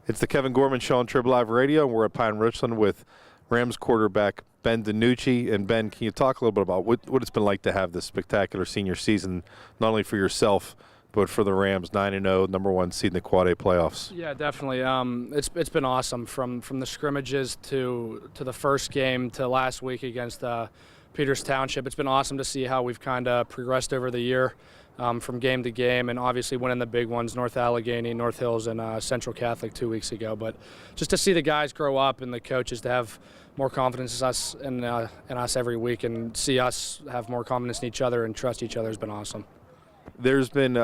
It's the Kevin Gorman Show on Trib Live Radio, and we're at Pine-Richland with Rams quarterback Ben DiNucci. And Ben, can you talk a little bit about what it's been like to have this spectacular senior season, not only for yourself, but for the Rams, 9-0, number one seed in the Quad A playoffs? Yeah, definitely. It's been awesome from the scrimmages to the first game to last week against Peters Township. It's been awesome to see how we've kind of progressed over the year. From game to game, and obviously winning the big ones, North Allegheny, North Hills, and Central Catholic 2 weeks ago. But just to see the guys grow up and the coaches to have more confidence in us every week, and see us have more confidence in each other and trust each other has been awesome. There's been,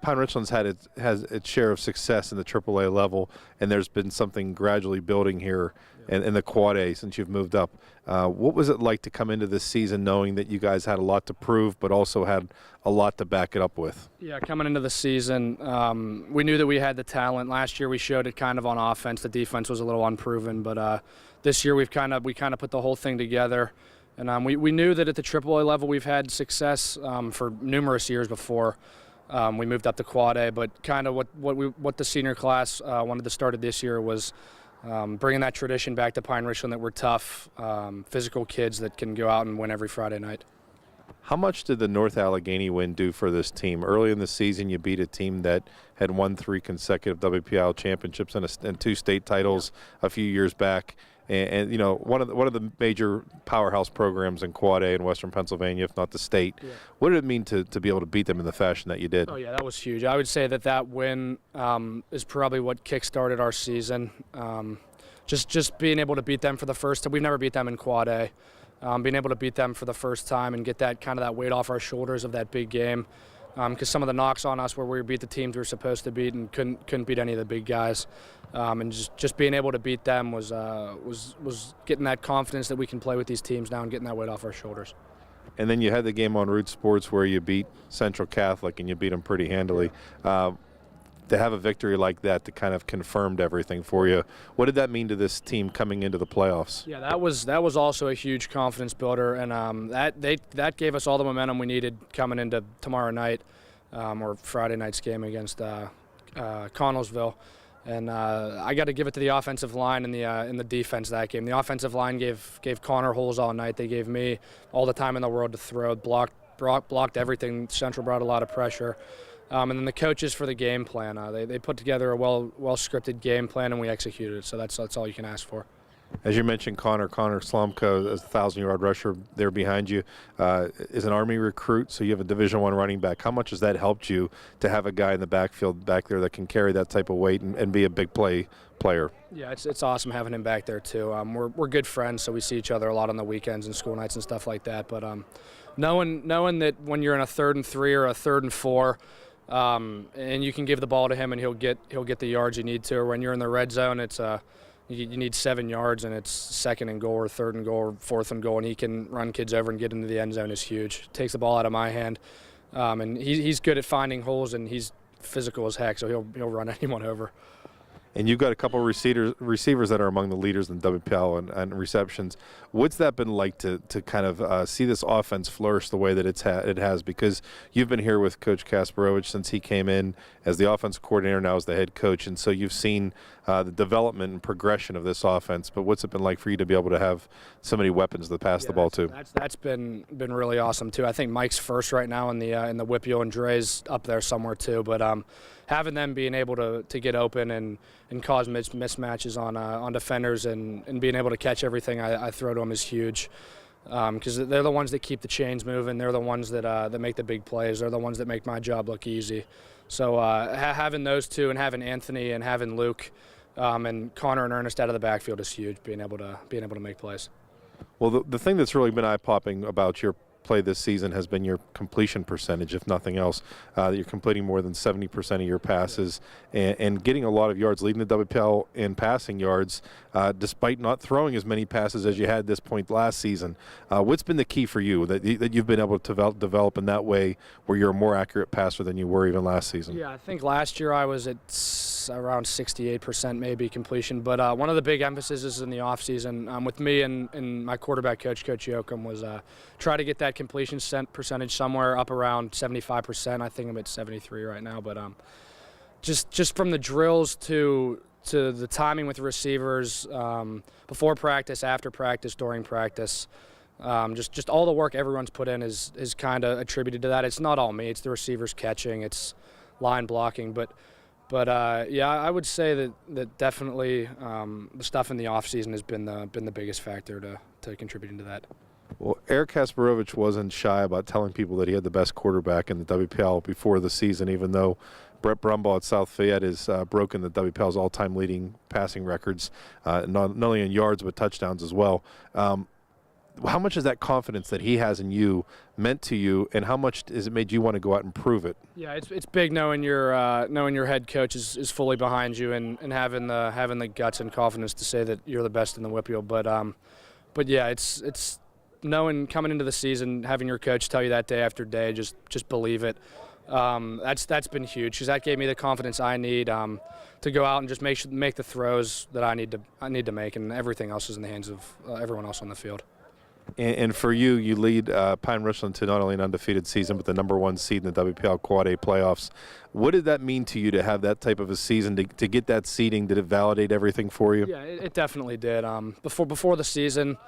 Pine-Richland's has its share of success in the AAA level, and there's been something gradually building here in the Quad A since you've moved up. What was it like to come into this season knowing that you guys had a lot to prove, but also had a lot to back it up with? Yeah, coming into the season, we knew that we had the talent. Last year we showed it kind of on offense. The defense was a little unproven, but this year we kind of put the whole thing together. And we knew that at the AAA level we've had success for numerous years before we moved up to Quad A. But kind of what the senior class wanted to start this year was bringing that tradition back to Pine-Richland, that we're tough, physical kids that can go out and win every Friday night. How much did the North Allegheny win do for this team? Early in the season, you beat a team that had won 3 consecutive WPIAL championships and 2 state titles a few years back. And you know, one of the major powerhouse programs in Quad A in Western Pennsylvania, if not the state. Yeah. What did it mean to be able to beat them in the fashion that you did? Oh yeah, that was huge. I would say that win is probably what kick-started our season. Just being able to beat them for the first time. We've never beat them in Quad A. Being able to beat them for the first time and get that weight off our shoulders of that big game. Because some of the knocks on us where we beat the teams we were supposed to beat and couldn't beat any of the big guys, and just being able to beat them was getting that confidence that we can play with these teams now and getting that weight off our shoulders. And then you had the game on Root Sports where you beat Central Catholic and you beat them pretty handily. To have a victory like that that kind of confirmed everything for you, what did that mean to this team coming into the playoffs? Yeah, that was also a huge confidence builder, and that gave us all the momentum we needed coming into tomorrow night or Friday night's game against Connellsville. And I got to give it to the offensive line and the defense that game. The offensive line gave Connor holes all night. They gave me all the time in the world to throw, blocked everything. Central brought a lot of pressure. And then the coaches for the game plan. They put together a well-scripted game plan, and we executed it. So that's all you can ask for. As you mentioned, Connor Slomka is a 1,000-yard rusher there behind you. Is an Army recruit, so you have a Division I running back. How much has that helped you to have a guy in the backfield back there that can carry that type of weight and be a big player? Yeah, it's awesome having him back there too. We're good friends, so we see each other a lot on the weekends and school nights and stuff like that. But knowing that when you're in a 3rd and 3 or a 3rd and 4. And you can give the ball to him and he'll get the yards you need to. Or when you're in the red zone, it's you need 7 yards and it's 2nd and goal or 3rd and goal or 4th and goal, and he can run kids over and get into the end zone is huge. Takes the ball out of my hand, and he's good at finding holes, and he's physical as heck, so he'll run anyone over. And you've got a couple receivers that are among the leaders in WPIAL and receptions. What's that been like to kind of see this offense flourish the way that it has? Because you've been here with Coach Kasparovich since he came in as the offense coordinator, now as the head coach, and so you've seen the development and progression of this offense. But what's it been like for you to be able to have so many weapons to pass the ball to? That's been really awesome too. I think Mike's first right now in the WPIAL, and Dre's up there somewhere too. But having them being able to get open and cause mismatches on defenders and being able to catch everything I throw to them is huge, because they're the ones that keep the chains moving. They're the ones that make the big plays. They're the ones that make my job look easy. So having those two and having Anthony and having Luke and Connor and Ernest out of the backfield is huge. Being able to make plays. Well, the thing that's really been eye-popping about your play this season has been your completion percentage, if nothing else. You're completing more than 70% of your passes and getting a lot of yards, leading the WPIAL in passing yards, despite not throwing as many passes as you had this point last season. What's been the key for you that you've been able to develop in that way where you're a more accurate passer than you were even last season? Yeah, I think last year I was at around 68% maybe completion, but one of the big emphases in the offseason with me and my quarterback coach, Coach Yoakum, was try to get that completion percentage somewhere up around 75%. I think I'm at 73 right now, but just from the drills to to the timing with the receivers, before practice, after practice, during practice. Just all the work everyone's put in is kind of attributed to that. It's not all me. It's the receivers catching. It's line blocking. But yeah, I would say that definitely the stuff in the offseason has been the biggest factor to contributing to that. Well, Eric Kasparovich wasn't shy about telling people that he had the best quarterback in the WPIAL before the season, even though Brett Brumbaugh at South Fayette has broken the WPIAL's all-time leading passing records, not only in yards but touchdowns as well. How much has that confidence that he has in you meant to you, and how much has it made you want to go out and prove it? Yeah, it's big knowing your head coach is fully behind you and having the guts and confidence to say that you're the best in the WPIAL. But yeah, it's knowing coming into the season, having your coach tell you that day after day, just believe it. That's been huge because that gave me the confidence I need to go out and just make the throws that I need to make, and everything else is in the hands of everyone else on the field. And for you, you lead Pine-Richland to not only an undefeated season, but the #1 seed in the WPIAL Quad A playoffs. What did that mean to you to have that type of a season, to get that seeding? Did it validate everything for you? Yeah, it definitely did. Before the season,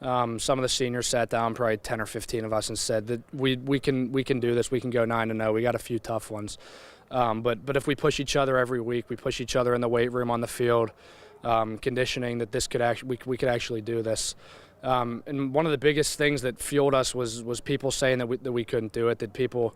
some of the seniors sat down, probably 10 or 15 of us, and said that we can do this. We can go 9-0. We got a few tough ones, but if we push each other every week, we push each other in the weight room, on the field, conditioning, that this could we could actually do this. And one of the biggest things that fueled us was people saying that we couldn't do it, that people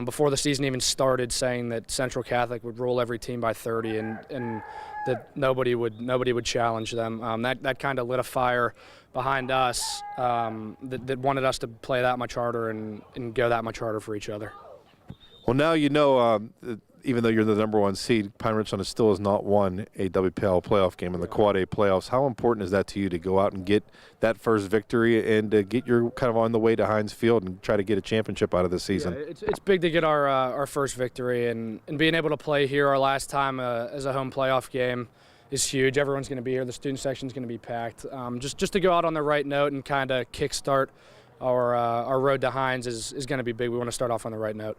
before the season even started saying that Central Catholic would rule every team by 30 and that nobody would challenge them. That kind of lit a fire behind us that wanted us to play that much harder and go that much harder for each other. Well, now you know, even though you're the #1 seed, Pine-Richland still has not won a WPIAL playoff game in the Quad A playoffs. How important is that to you to go out and get that first victory and to get your kind of on the way to Heinz Field and try to get a championship out of this season? Yeah, it's big to get our first victory, and being able to play here our last time as a home playoff game is huge. Everyone's going to be here. The student section's going to be packed. Just to go out on the right note and kind of kickstart our road to Heinz is going to be big. We want to start off on the right note.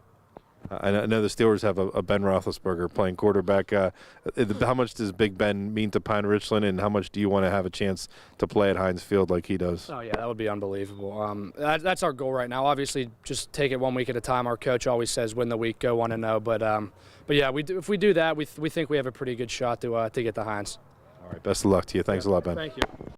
I know the Steelers have a Ben Roethlisberger playing quarterback. How much does Big Ben mean to Pine-Richland, and how much do you want to have a chance to play at Heinz Field like he does? Oh, yeah, that would be unbelievable. That's our goal right now. Obviously, just take it 1 week at a time. Our coach always says win the week, go 1-0. But yeah, if we do that, we think we have a pretty good shot to get to Heinz. All right, best of luck to you. Thanks a lot, Ben. Thank you.